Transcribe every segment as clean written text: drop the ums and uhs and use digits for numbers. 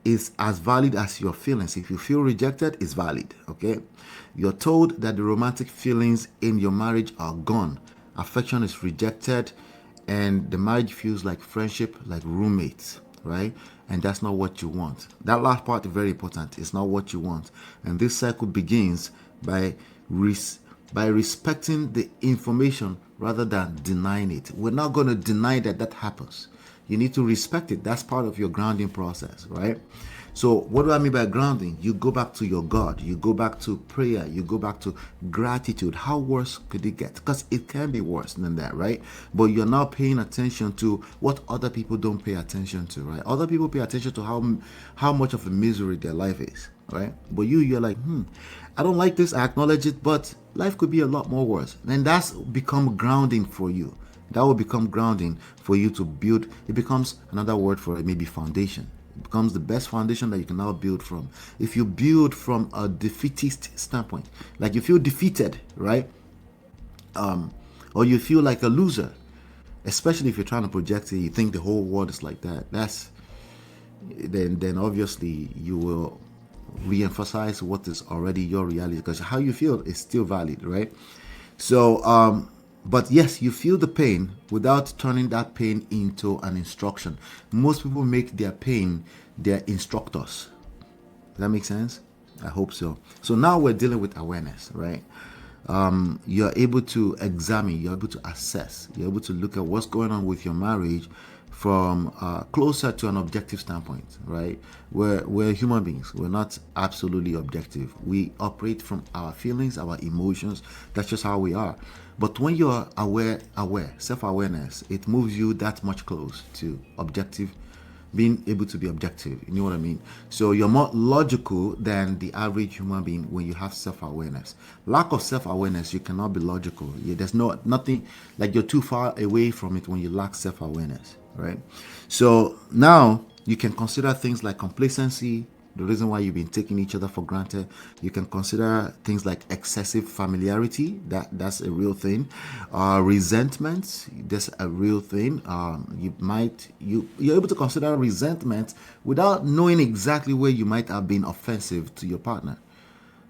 is as valid as your feelings. If you feel rejected, it's valid. Okay, you're told that the romantic feelings in your marriage are gone. Affection is rejected, and the marriage feels like friendship, like roommates, right? And that's not what you want. That last part is very important. It's not what you want. And this cycle begins by respecting the information rather than denying it. We're not going to deny that that happens. You need to respect it. That's part of your grounding process, right? So what do I mean by grounding? You go back to your God. You go back to prayer. You go back to gratitude. How worse could it get? Because it can be worse than that, right? But you're now paying attention to what other people don't pay attention to, right? Other people pay attention to how much of a misery their life is, right? But you're like, I don't like this. I acknowledge it, but life could be a lot more worse. And that's become grounding for you. That will become grounding for you to build. It becomes another word for it, maybe foundation. It becomes the best foundation that you can now build from. If you build from a defeatist standpoint, like you feel defeated, right? Or you feel like a loser, especially if you're trying to project it, you think the whole world is like that. Then obviously you will re-emphasize what is already your reality, because how you feel is still valid, right? So but yes, you feel the pain without turning that pain into an instruction. Most people make their pain their instructors. Does that make sense? I hope so. So now we're dealing with awareness, right? You're able to examine, you're able to assess, you're able to look at what's going on with your marriage from closer to an objective standpoint, right? We're human beings. We're not absolutely objective. We operate from our feelings, our emotions. That's just how we are. But when you're aware, self-awareness, it moves you that much close to objective, being able to be objective. You know what I mean? So you're more logical than the average human being when you have self-awareness. Lack of self-awareness, you cannot be logical. There's nothing, like you're too far away from it when you lack self-awareness, right? So now you can consider things like complacency, the reason why you've been taking each other for granted. You can consider things like excessive familiarity. That's a real thing. Resentment, that's a real thing. You're able to consider resentment without knowing exactly where you might have been offensive to your partner.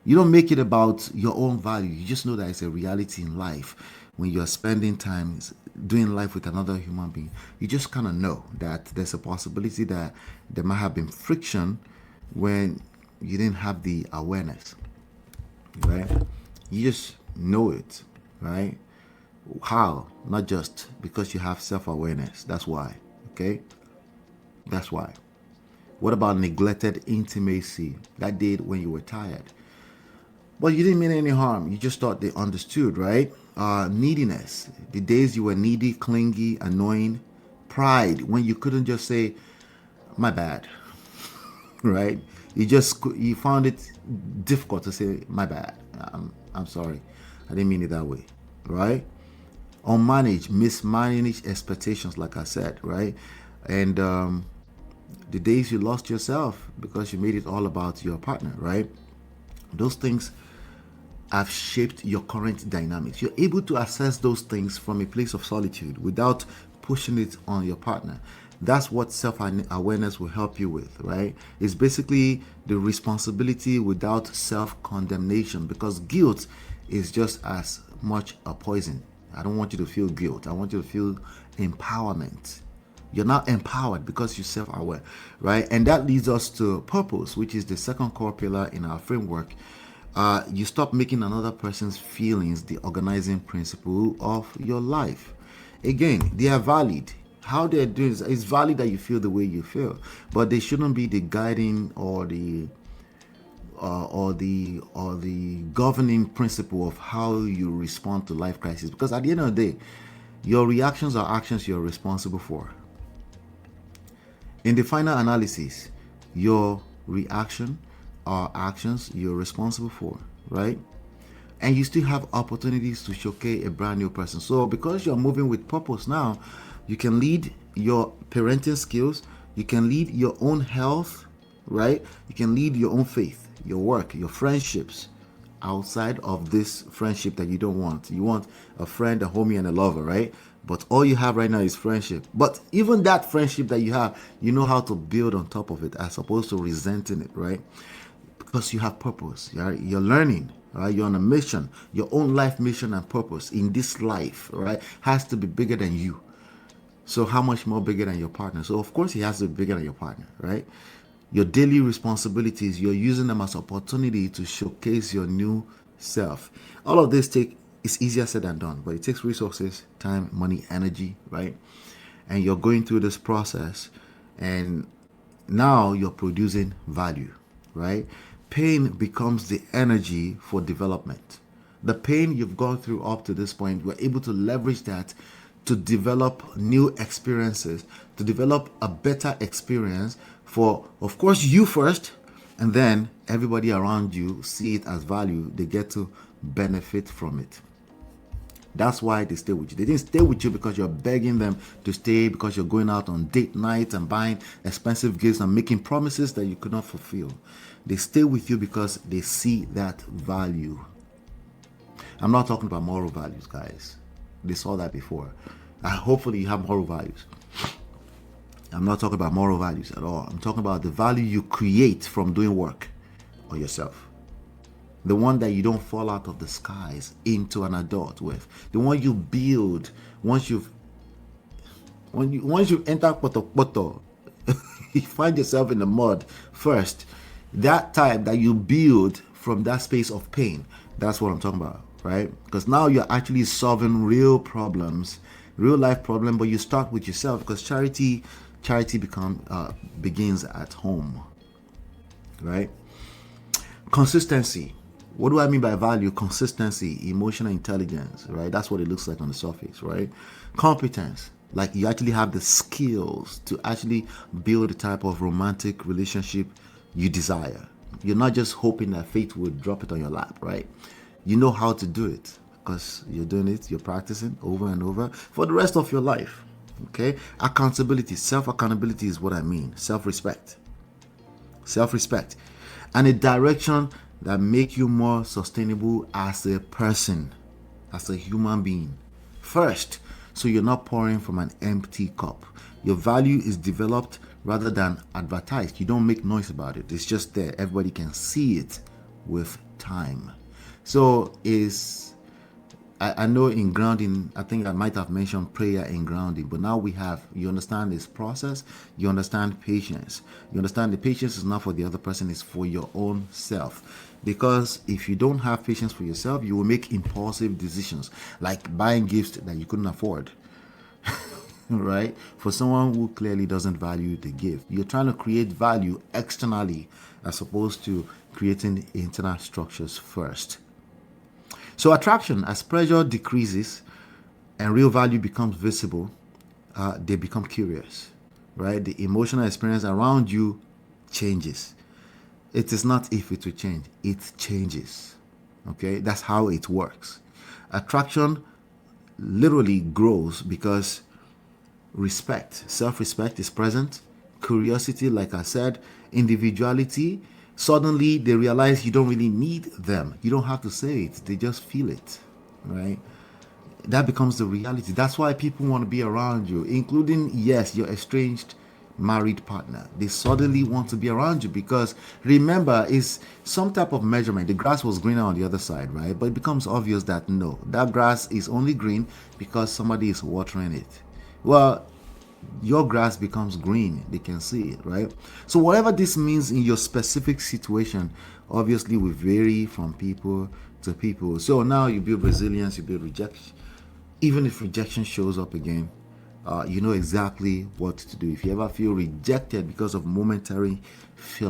You don't make it about your own value. You just know that it's a reality in life. When you're spending time doing life with another human being, you just kind of know that there's a possibility that there might have been friction when you didn't have the awareness, right? You just know it, right? How? Not just because you have self-awareness. That's why, okay? That's why. What about neglected intimacy? That date when you were tired, but you didn't mean any harm. You just thought they understood, right? Neediness. The days you were needy, clingy, annoying. Pride, when you couldn't just say, my bad, right? You found it difficult to say, my bad. I'm sorry. I didn't mean it that way, right? Unmanaged, mismanaged expectations, like I said, right? And the days you lost yourself because you made it all about your partner, right? Those things have shaped your current dynamics. You're able to assess those things from a place of solitude without pushing it on your partner. That's what self-awareness will help you with, right? It's basically the responsibility without self-condemnation, because guilt is just as much a poison. I don't want you to feel guilt. I want you to feel empowerment. You're not empowered because you're self-aware, right? And that leads us to purpose, which is the second core pillar in our framework. You stop making another person's feelings the organizing principle of your life. Again, they are valid. How they're doing it's valid that you feel the way you feel, but they shouldn't be the guiding or the governing principle of how you respond to life crisis. Because at the end of the day, your reactions are actions you're responsible for. In the final analysis, your reaction are actions you're responsible for, right? And you still have opportunities to showcase a brand new person. So because you're moving with purpose now, you can lead your parenting skills, you can lead your own health, right? You can lead your own faith, your work, your friendships outside of this friendship that you don't want. You want a friend, a homie, and a lover, right? But all you have right now is friendship. But even that friendship that you have, you know how to build on top of it as opposed to resenting it, right? Because you have purpose. You're learning, right? You're on a mission. Your own life mission and purpose in this life, right, has to be bigger than you. So how much more bigger than your partner? So of course he has to be bigger than your partner, right? Your daily responsibilities, you're using them as opportunity to showcase your new self. All of this it's easier said than done, but it takes resources, time, money, energy, right? And you're going through this process, and now you're producing value, right? Pain becomes the energy for development. The pain you've gone through up to this point, you're able to leverage that to develop new experiences, to develop a better experience for, of course, you first, and then everybody around you see it as value. They get to benefit from it. That's why they stay with you. They didn't stay with you because you're begging them to stay, because you're going out on date nights and buying expensive gifts and making promises that you could not fulfill. They stay with you because they see that value. I'm not talking about moral values, guys. They saw that before. Hopefully you have moral values. I'm not talking about moral values at all. I'm talking about the value you create from doing work on yourself. The one that you don't fall out of the skies into an adult with. The one you build once you enter poto, you find yourself in the mud first. That type that you build from that space of pain. That's what I'm talking about, right? Because now you're actually solving real problems, real life problem, but you start with yourself, because charity begins at home, right? Consistency. What do I mean by value? Consistency, emotional intelligence, right? That's what it looks like on the surface, right? Competence, like you actually have the skills to actually build the type of romantic relationship you desire. You're not just hoping that fate would drop it on your lap, right? You know how to do it because you're doing it, you're practicing over and over for the rest of your life, okay? Accountability, self-accountability is what I mean. Self-respect, and a direction that make you more sustainable as a person, as a human being first, so you're not pouring from an empty cup. Your value is developed rather than advertised. You don't make noise about it. It's just there. Everybody can see it with time. So I know in grounding, I think I might have mentioned prayer in grounding, but now you understand this process, you understand patience. You understand the patience is not for the other person, it's for your own self. Because if you don't have patience for yourself, you will make impulsive decisions, like buying gifts that you couldn't afford, right? For someone who clearly doesn't value the gift. You're trying to create value externally as opposed to creating internal structures first. So attraction, as pressure decreases and real value becomes visible, they become curious, right? The emotional experience around you changes. It is not if it will change, it changes, okay? That's how it works. Attraction literally grows because self-respect is present. Curiosity, like I said, individuality. Suddenly they realize you don't really need them. You don't have to say it. They just feel it, right? That becomes the reality. That's why people want to be around you, including, yes, your estranged married partner. They suddenly want to be around you because, remember, it's some type of measurement. The grass was greener on the other side, right? But it becomes obvious that no, that grass is only green because somebody is watering it. Well, your grass becomes green. They can see it, right? So whatever this means in your specific situation, obviously will vary from people to people. So now you build resilience, you build rejection. Even if rejection shows up again, you know exactly what to do. If you ever feel rejected because of momentary feeling,